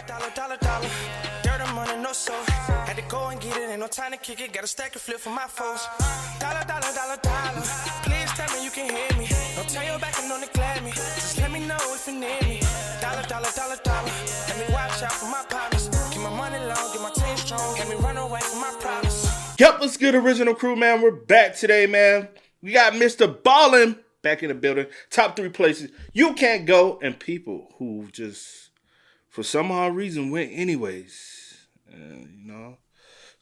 Dollar. Dirt and money, no soul. Had to go and get it, ain't no time to kick it. Got a stack of flip for my foes. Dollar. Please tell me you can hear me. Don't turn your back and don't neglect me. Just let me know if you need me. Dollar. Let me watch out for my partners. Keep my money long, get my team strong. Let me run away from my problems. Yep, what's good, original crew, man? We're back today, man. We got Mr. Ballen back in the building. Top 3 places you can't go, and people who just, for some odd reason, went anyways. You know,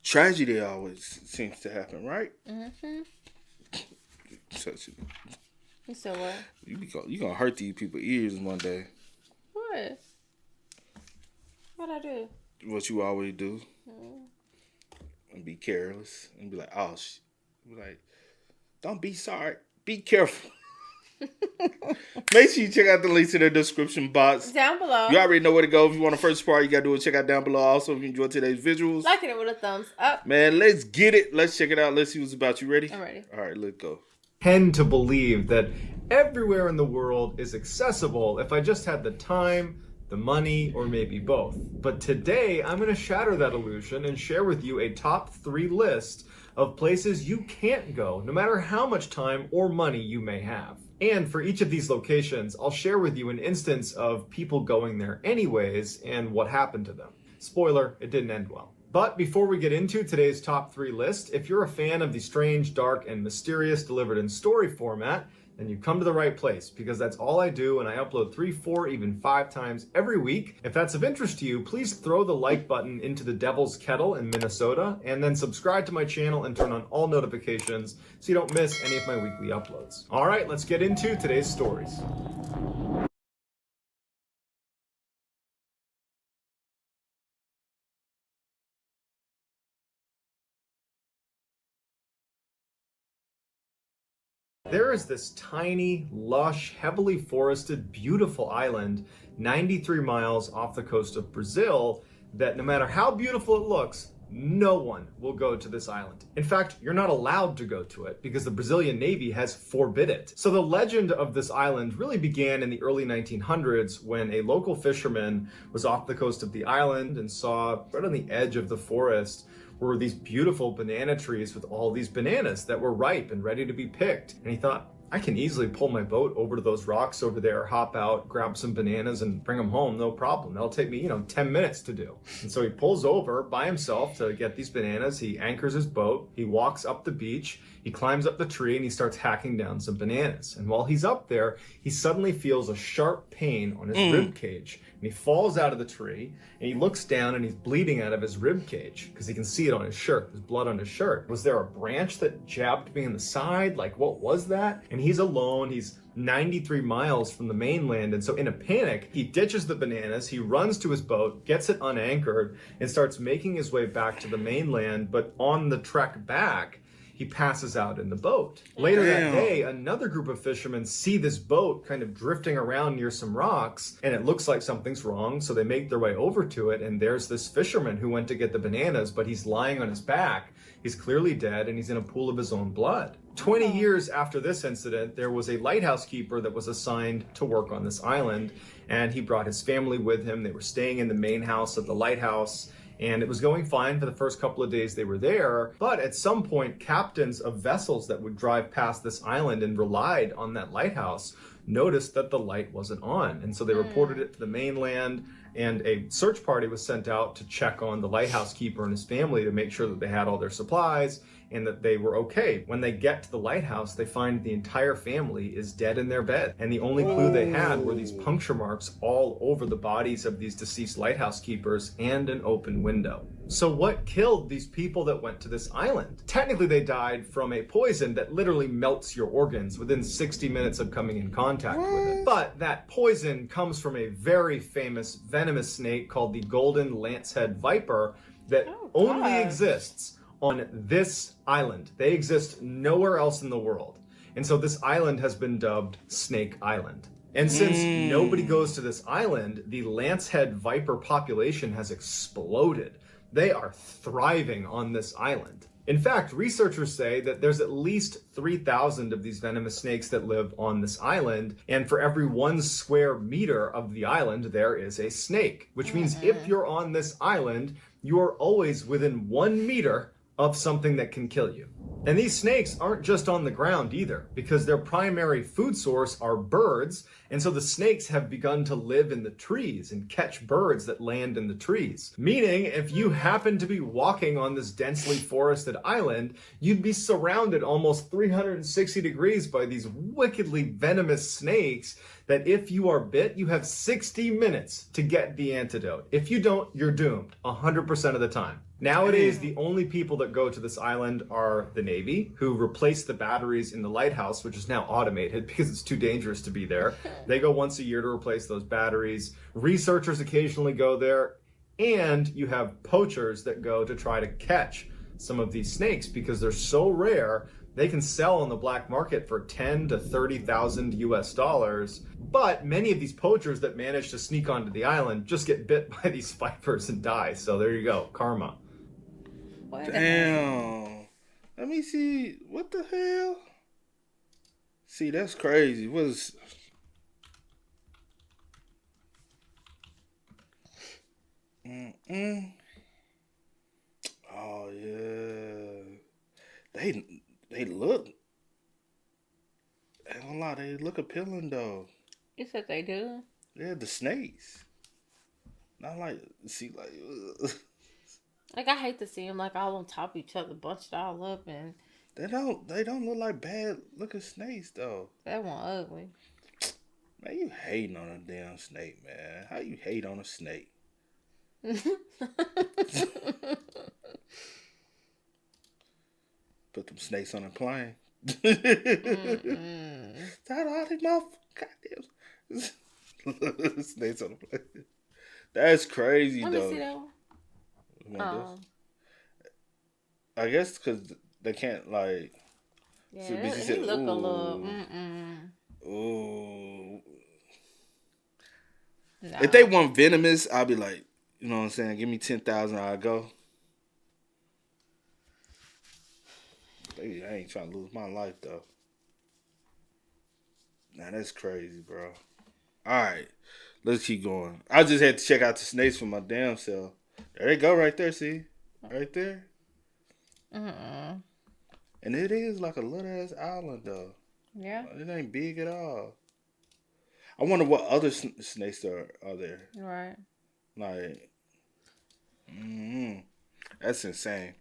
tragedy always seems to happen, right? Mm-hmm. Such a, You said what? you gonna hurt these people's ears one day. What? What'd I do? What you always do. And be careless. And be like, oh, be like, don't be sorry. Be careful. Make sure you check out the links in the description box. Down below. You already know where to go. If you want the first part, you got to do it. Check out down below. Also, if you enjoyed today's visuals. Liking it with a thumbs up. Man, let's get it. Let's check it out. Let's see what's about. You ready? I'm ready. All right, let's go. Tend to believe that everywhere in the world is accessible if I just had the time, the money, or maybe both. But today, I'm going to shatter that illusion and share with you a top 3 list of places you can't go, no matter how much time or money you may have. And for each of these locations, I'll share with you an instance of people going there anyways and what happened to them. Spoiler, it didn't end well. But before we get into today's top 3 list, if you're a fan of the strange, dark, and mysterious delivered in story format, then you've come to the right place, because that's all I do, and I upload 3, 4, even 5 times every week. If that's of interest to you, please throw the like button into the devil's kettle in Minnesota, and then subscribe to my channel and turn on all notifications so you don't miss any of my weekly uploads. All right, let's get into today's stories. There is this tiny, lush, heavily forested, beautiful island 93 miles off the coast of Brazil that no matter how beautiful it looks, no one will go to this island. In fact, you're not allowed to go to it because the Brazilian Navy has forbid it. So the legend of this island really began in the early 1900s when a local fisherman was off the coast of the island and saw right on the edge of the forest were these beautiful banana trees with all these bananas that were ripe and ready to be picked. And he thought, I can easily pull my boat over to those rocks over there, hop out, grab some bananas and bring them home, no problem. That'll take me, 10 minutes to do. And so he pulls over by himself to get these bananas. He anchors his boat. He walks up the beach. He climbs up the tree and he starts hacking down some bananas. And while he's up there, he suddenly feels a sharp pain on his rib cage. And he falls out of the tree and he looks down and he's bleeding out of his rib cage because he can see it on his shirt. There's blood on his shirt. Was there a branch that jabbed me in the side? Like, what was that? And he's alone. He's 93 miles from the mainland. And so in a panic, he ditches the bananas. He runs to his boat, gets it unanchored, and starts making his way back to the mainland. But on the trek back, he passes out in the boat. Later that day, another group of fishermen see this boat kind of drifting around near some rocks, and it looks like something's wrong, so they make their way over to it, and there's this fisherman who went to get the bananas, but he's lying on his back. He's clearly dead, and he's in a pool of his own blood. 20 years after this incident, there was a lighthouse keeper that was assigned to work on this island, and he brought his family with him. They were staying in the main house of the lighthouse, and it was going fine for the first couple of days they were there. But at some point, captains of vessels that would drive past this island and relied on that lighthouse noticed that the light wasn't on. And so they reported it to the mainland, and a search party was sent out to check on the lighthouse keeper and his family to make sure that they had all their supplies and that they were okay. When they get to the lighthouse, they find the entire family is dead in their bed. And the only clue they had were these puncture marks all over the bodies of these deceased lighthouse keepers and an open window. So what killed these people that went to this island? Technically, they died from a poison that literally melts your organs within 60 minutes of coming in contact with it. But that poison comes from a very famous venomous snake called the golden lancehead viper that only exists on this island. They exist nowhere else in the world. And so this island has been dubbed Snake Island. And since nobody goes to this island, the lancehead viper population has exploded. They are thriving on this island. In fact, researchers say that there's at least 3,000 of these venomous snakes that live on this island, and for every 1 square meter of the island, there is a snake, which means if you're on this island, you are always within 1 meter of something that can kill you. And these snakes aren't just on the ground either, because their primary food source are birds, and so the snakes have begun to live in the trees and catch birds that land in the trees. Meaning, if you happen to be walking on this densely forested island, you'd be surrounded almost 360 degrees by these wickedly venomous snakes that if you are bit, you have 60 minutes to get the antidote. If you don't, you're doomed 100% of the time. Nowadays, the only people that go to this island are the Navy, who replace the batteries in the lighthouse, which is now automated because it's too dangerous to be there. They go once a year to replace those batteries. Researchers occasionally go there, and you have poachers that go to try to catch some of these snakes because they're so rare. They can sell on the black market for 10 to 30,000 US dollars. But many of these poachers that manage to sneak onto the island just get bit by these vipers and die. So there you go, karma. Damn. Let me see. What the hell? See, that's crazy. What is... Oh, yeah. They look... I don't lie, they look appealing, though. You said they do? Yeah, the snakes. Not like... See, like... Like, I hate to see them, like, all on top of each other, bunched all up, and... They don't look like bad looking snakes, though. That one ugly. Man, you hating on a damn snake, man. How you hate on a snake? Put them snakes on a plane. Start all these motherfuckers. Goddamn. Snakes on a plane. That's crazy, Let though. me see that one. You want this? I guess because they can't, like... Yeah, so he said, look a ooh. little... Ooh. No. If they want venomous, I'll be like, you know what I'm saying? Give me 10,000, I'll go. Baby, I ain't trying to lose my life, though. Nah, that's crazy, bro. All right, let's keep going. I just had to check out the snakes for my damn self. There they go right there, see? Right there. And it is like a little-ass island, though. Yeah. It ain't big at all. I wonder what other snakes are there. Right. Like, that's insane.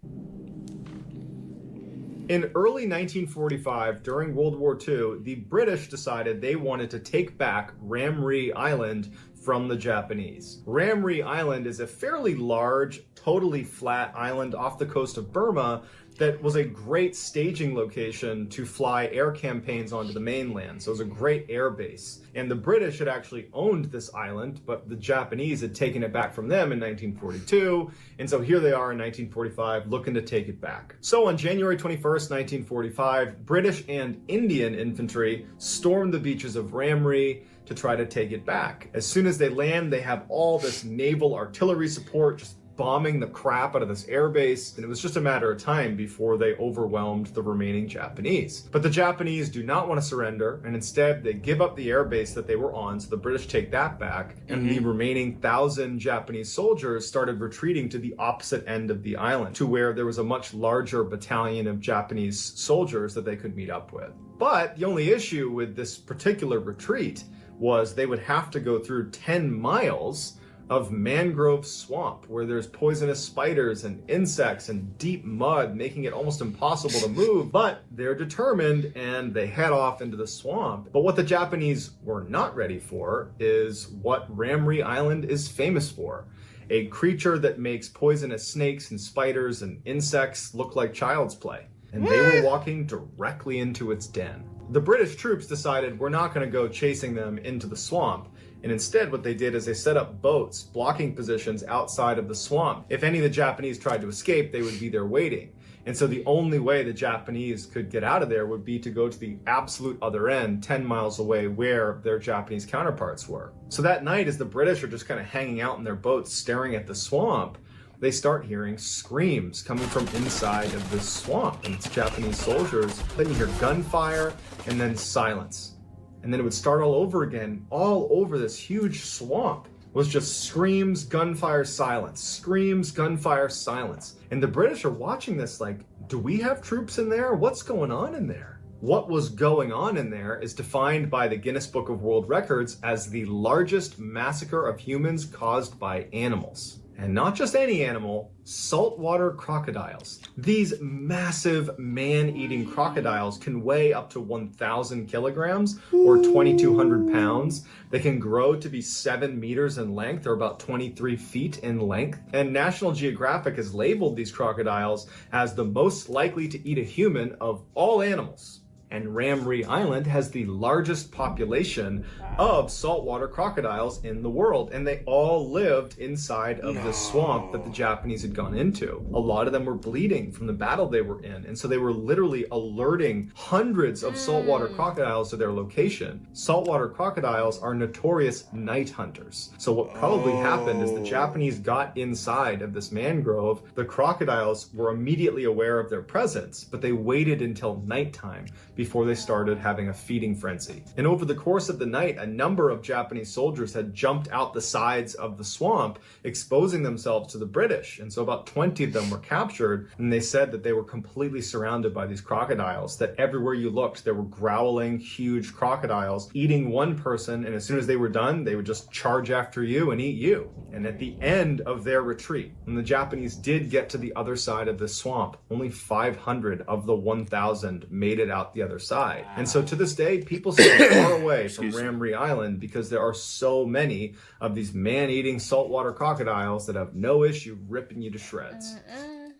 In early 1945, during World War II, the British decided they wanted to take back Ramree Island from the Japanese. Ramree Island is a fairly large, totally flat island off the coast of Burma that was a great staging location to fly air campaigns onto the mainland. So it was a great air base. And the British had actually owned this island, but the Japanese had taken it back from them in 1942. And so here they are in 1945 looking to take it back. So on January 21st, 1945, British and Indian infantry stormed the beaches of Ramree to try to take it back. As soon as they land, they have all this naval artillery support just bombing the crap out of this airbase, and it was just a matter of time before they overwhelmed the remaining Japanese. But the Japanese do not want to surrender, and instead they give up the airbase that they were on, so the British take that back, and the remaining 1,000 Japanese soldiers started retreating to the opposite end of the island, to where there was a much larger battalion of Japanese soldiers that they could meet up with. But the only issue with this particular retreat was they would have to go through 10 miles of mangrove swamp where there's poisonous spiders and insects and deep mud, making it almost impossible to move. But they're determined and they head off into the swamp. But what the Japanese were not ready for is what Ramree Island is famous for. A creature that makes poisonous snakes and spiders and insects look like child's play. And they were walking directly into its den. The British troops decided we're not going to go chasing them into the swamp. And instead what they did is they set up boats, blocking positions outside of the swamp. If any of the Japanese tried to escape, they would be there waiting. And so the only way the Japanese could get out of there would be to go to the absolute other end, 10 miles away, where their Japanese counterparts were. So that night, as the British are just kind of hanging out in their boats staring at the swamp, they start hearing screams coming from inside of this swamp. And it's Japanese soldiers. Then you hear gunfire and then silence. And then it would start all over again, all over this huge swamp. Was just screams, gunfire, silence. Screams, gunfire, silence. And the British are watching this like, do we have troops in there? What's going on in there? What was going on in there is defined by the Guinness Book of World Records as the largest massacre of humans caused by animals. And not just any animal, saltwater crocodiles. These massive man-eating crocodiles can weigh up to 1,000 kilograms or 2,200 pounds. They can grow to be 7 meters in length or about 23 feet in length. And National Geographic has labeled these crocodiles as the most likely to eat a human of all animals. And Ramree Island has the largest population of saltwater crocodiles in the world. And they all lived inside of this swamp that the Japanese had gone into. A lot of them were bleeding from the battle they were in. And so they were literally alerting hundreds of saltwater crocodiles to their location. Saltwater crocodiles are notorious night hunters. So what probably happened is the Japanese got inside of this mangrove. The crocodiles were immediately aware of their presence, but they waited until nighttime before they started having a feeding frenzy. And over the course of the night, a number of Japanese soldiers had jumped out the sides of the swamp, exposing themselves to the British. And so about 20 of them were captured, and they said that they were completely surrounded by these crocodiles, that everywhere you looked, there were growling, huge crocodiles eating one person, and as soon as they were done, they would just charge after you and eat you. And at the end of their retreat, when the Japanese did get to the other side of the swamp, only 500 of the 1,000 made it out the other side. And so to this day, people stay far away from Ramree Island because there are so many of these man-eating saltwater crocodiles that have no issue ripping you to shreds.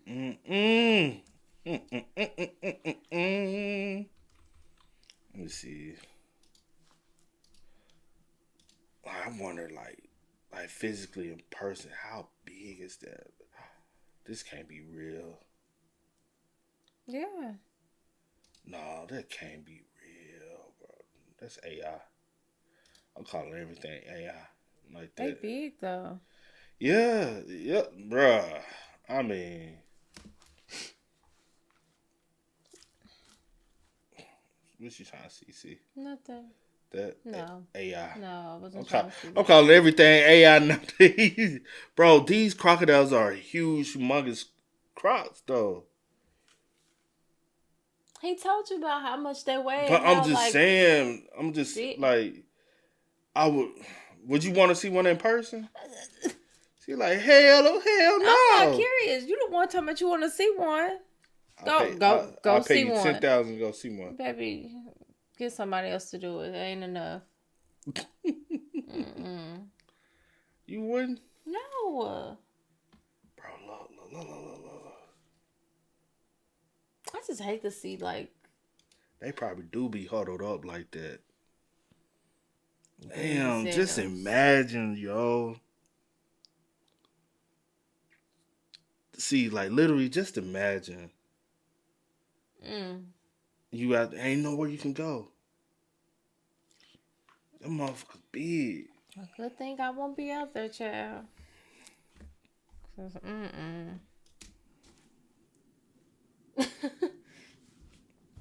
Let me see. I wonder, like physically in person, how big is that? This can't be real. Yeah. No, that can't be real, bro. That's AI. I'm calling everything AI like that. They big though. Yeah, bruh. I mean, what you trying to see? Nothing. That No. AI. No, I wasn't trying to see I'm that. calling everything AI nowadays. Bro, these crocodiles are huge, humongous crocs, though. He told you about how much they weigh. But and I'm how, just like, saying, like, would you want to see one in person? See, like, hell no. I'm not curious. You the one talking about you want to see one. Go I'll see pay you one. $10,000 to go see one. Baby, get somebody else to do it. It ain't enough. You wouldn't? No. Bro, look. I just hate to see, like... They probably do be huddled up like that. Damn, Sinners. just imagine, yo. See, like, literally, just imagine. You ain't nowhere you can go. That motherfucker's big. Good thing I won't be out there, child. 'Cause,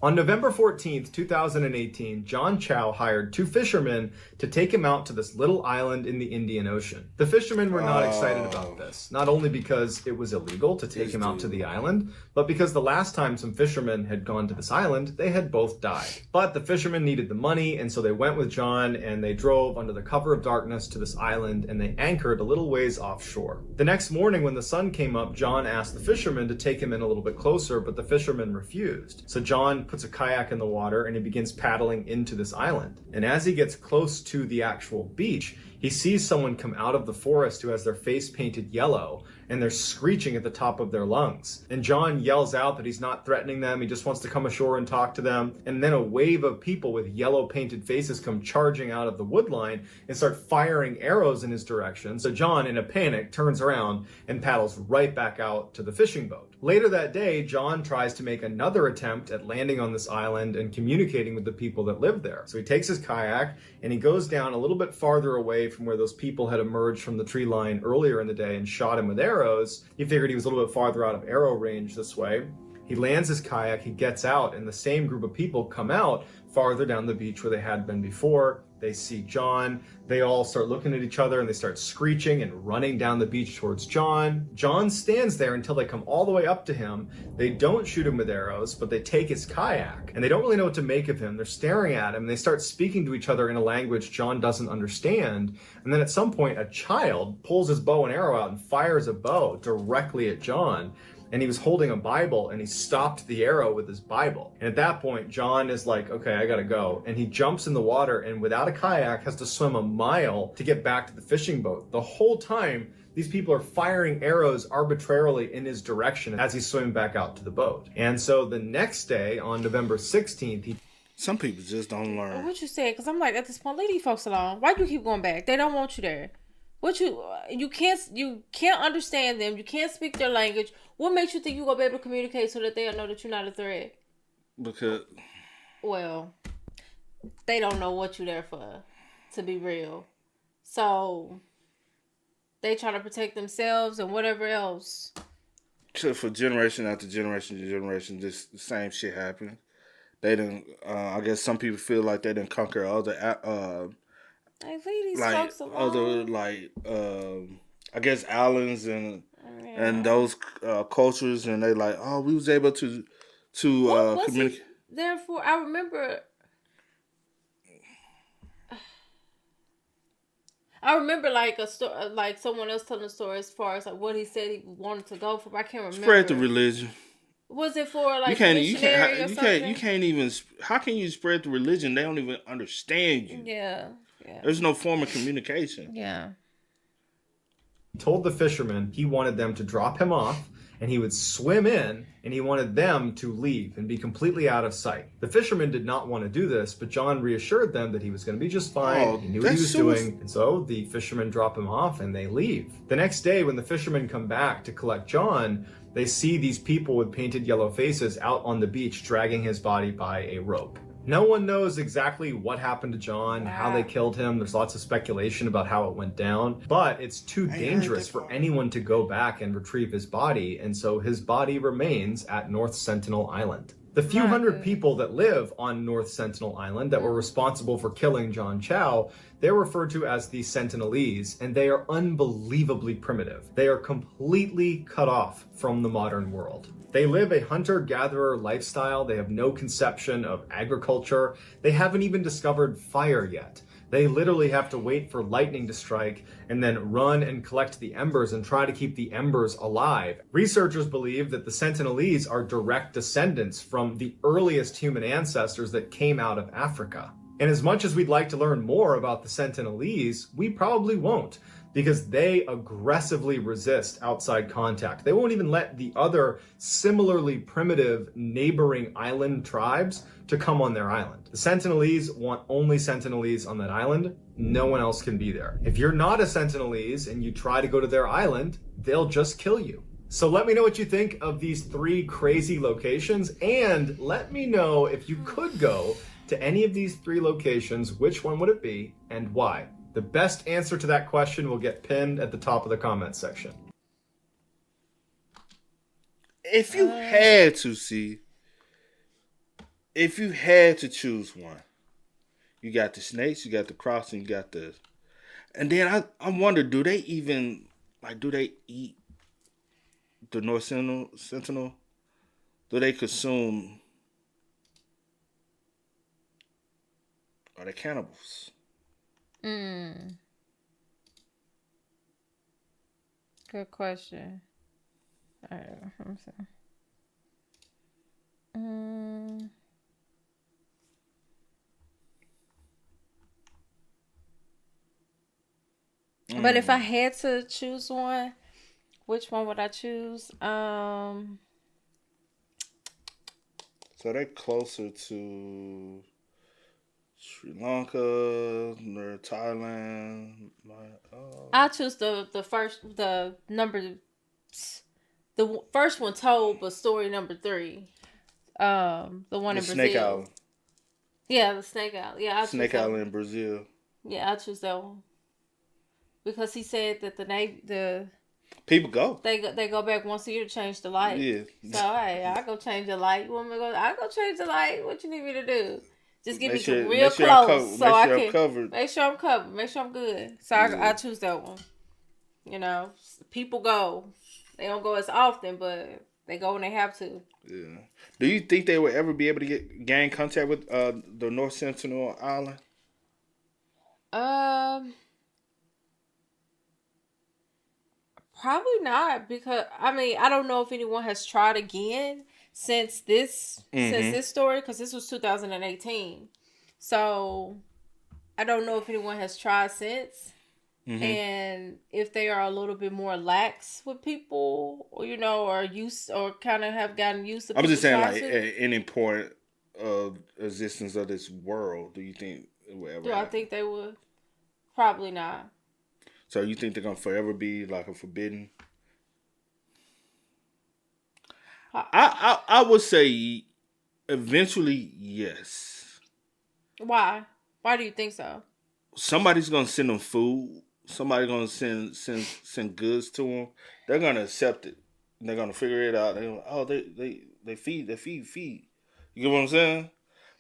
On November 14th, 2018, John Chow hired 2 fishermen to take him out to this little island in the Indian Ocean. The fishermen were not excited about this, not only because it was illegal to take him out to the island, but because the last time some fishermen had gone to this island, they had both died. But the fishermen needed the money, and so they went with John, and they drove under the cover of darkness to this island, and they anchored a little ways offshore. The next morning when the sun came up, John asked the fishermen to take him in a little bit closer, but the fishermen refused. So John puts a kayak in the water and he begins paddling into this island. And as he gets close to the actual beach, he sees someone come out of the forest who has their face painted yellow, and they're screeching at the top of their lungs. And John yells out that he's not threatening them, he just wants to come ashore and talk to them. And then a wave of people with yellow painted faces come charging out of the woodline and start firing arrows in his direction. So John, in a panic, turns around and paddles right back out to the fishing boat. Later that day, John tries to make another attempt at landing on this island and communicating with the people that live there. So he takes his kayak and he goes down a little bit farther away away from where those people had emerged from the tree line earlier in the day and shot him with arrows. He figured he was a little bit farther out of arrow range this way. He lands his kayak, he gets out, and the same group of people come out farther down the beach where they had been before. They see John. They all start looking at each other and they start screeching and running down the beach towards John. John stands there until they come all the way up to him. They don't shoot him with arrows, but they take his kayak and they don't really know what to make of him. They're staring at him. They start speaking to each other in a language John doesn't understand. And then at some point, a child pulls his bow and arrow out and fires a bow directly at John. And he was holding a Bible and he stopped the arrow with his Bible. And at that point, John is like, okay, I gotta go. And he jumps in the water and without a kayak has to swim a mile to get back to the fishing boat. The whole time, these people are firing arrows arbitrarily in his direction as he's swimming back out to the boat. And so the next day, on November 16th, Some people just don't learn. What you said? Because I'm like, at this point, leave these folks alone. Why do you keep going back? They don't want you there. You can't understand them. You can't speak their language. What makes you think you're going to be able to communicate so that they'll know that you're not a threat? Because, well, they don't know what you're there for, to be real. So, they try to protect themselves and whatever else. for generation after generation to generation, just the same shit happened. They didn't, I guess some people feel like they didn't conquer other, Like, leave these like, folks alone. other, like, I guess islands and those cultures, and they like, oh, we was able to communicate. Therefore, I remember like a story, like someone else telling a story as far as like what he said he wanted to go for. But I can't remember. Spread the religion. Was it for like you can't even. How can you spread the religion? They don't even understand you. Yeah. There's no form of communication. Yeah. told the fishermen he wanted them to drop him off and he would swim in and he wanted them to leave and be completely out of sight. The fishermen did not want to do this, but John reassured them that he was going to be just fine. He knew what he was doing. And so the fishermen drop him off and they leave. The next day when the fishermen come back to collect John, they see these people with painted yellow faces out on the beach dragging his body by a rope. No one knows exactly what happened to John, how they killed him. There's lots of speculation about how it went down, but it's too dangerous for anyone to go back and retrieve his body, and so his body remains at North Sentinel Island. The few hundred people that live on North Sentinel Island that were responsible for killing John Chow, they're referred to as the Sentinelese, and they are unbelievably primitive. They are completely cut off from the modern world. They live a hunter-gatherer lifestyle. They have no conception of agriculture. They haven't even discovered fire yet. They literally have to wait for lightning to strike and then run and collect the embers and try to keep the embers alive. Researchers believe that the Sentinelese are direct descendants from the earliest human ancestors that came out of Africa. And as much as we'd like to learn more about the Sentinelese, we probably won't, because they aggressively resist outside contact. They won't even let the other similarly primitive neighboring island tribes to come on their island. The Sentinelese want only Sentinelese on that island. No one else can be there. If you're not a Sentinelese and you try to go to their island, they'll just kill you. So let me know what you think of these 3 crazy locations, and let me know if you could go to any of these 3 locations, which one would it be and why? The best answer to that question will get pinned at the top of the comment section. If you had to, Cee, if you had to choose one, you got the snakes, you got the crocs, and you got the... And then I wonder, do they even, like, do they eat the North Sentinel? Do they consume... Are they cannibals? Good question. All right, let me see. But if I had to choose one, which one would I choose? So they're closer to Sri Lanka, or Thailand. I choose the first one told, but story number 3. The one in Brazil. Snake Island. Yeah, the Snake Island. Yeah, Snake Island in Brazil. Yeah, I choose that one. because he said that the People go. they go back once a year to change the light. Yeah. So hey, I go change the light. You want me to go? I go change the light. What you need me to do? Just get Make me sure- real make sure I'm close covered. so Make I sure I'm can covered. make sure I'm covered. Make sure I'm good. So I choose that one. You know, people go. They don't go as often, but they go when they have to. Yeah. Do you think they would ever be able to gain contact with the North Sentinel Island? Probably not, because I mean I don't know if anyone has tried again since this story, because this was 2018. So I don't know if anyone has tried since, and if they are a little bit more lax with people, or or used, or kind of have gotten used to. I'm just saying, like, to. any point of existence of this world, do you think it will ever? Do I think they would? Probably not. So you think they're gonna forever be like a forbidden? I would say eventually yes. Why? Why do you think so? Somebody's gonna send them food. Somebody's gonna send goods to them. They're gonna accept it. They're gonna figure it out. They feed. You get what I'm saying?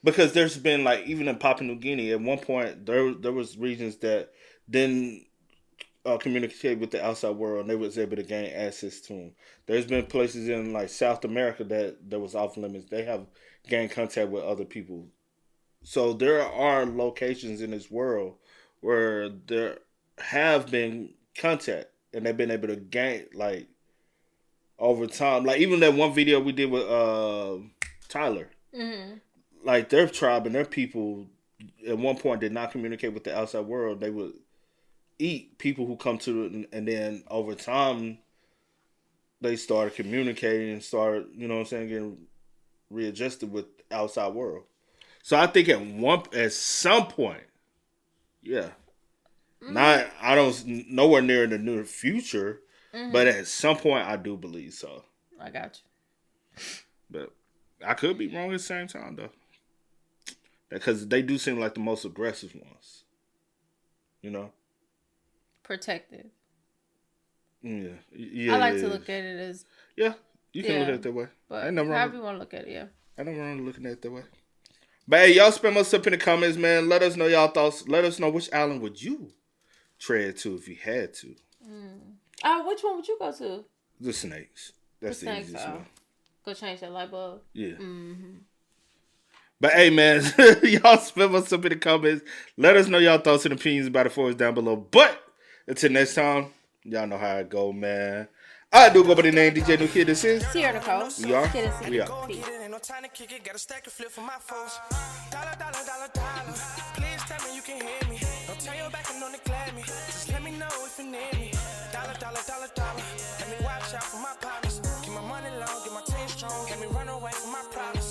Because there's been, like, even in Papua New Guinea at one point there was regions that didn't communicate with the outside world, and they was able to gain access to them. There's been places in, like, South America that was off limits. They have gained contact with other people. So there are locations in this world where there have been contact, and they've been able to gain, like, over time. Like, even that one video we did with Tyler. Mm-hmm. Like, their tribe and their people at one point did not communicate with the outside world. They would eat people who come to it, and then over time they started communicating and started, getting readjusted with the outside world. So I think at some point, yeah. I don't nowhere near in the near future, but at some point I do believe so. I got you. But I could be wrong at the same time though. Because they do seem like the most aggressive ones. Protective. Yeah. I like to look at it as. Yeah, you can look at it that way. But ain't nothing wrong. However you want to look at it, yeah. I don't wrong looking at it that way. But hey, y'all spam us up in the comments, man. Let us know y'all thoughts. Let us know which island would you tread to if you had to. Which one would you go to? The snakes. That's the easiest one. Go change that light bulb. Yeah. Mm-hmm. But hey, man, y'all spam us up in the comments. Let us know y'all thoughts and opinions about it for us down below. But until next time, y'all know how it go, man. I do go by the name DJ New Kid. This is Cee Nicole. We are. We are. Peace. No time to kick it, got a stack of flip for my foes. Dollar. Please tell me you can hear me. Don't turn your back and don't neglect me. Just let me know if you need me. Dollar. Let me watch out for my problems. Keep my money low, get my team strong. Let me run away from my problems.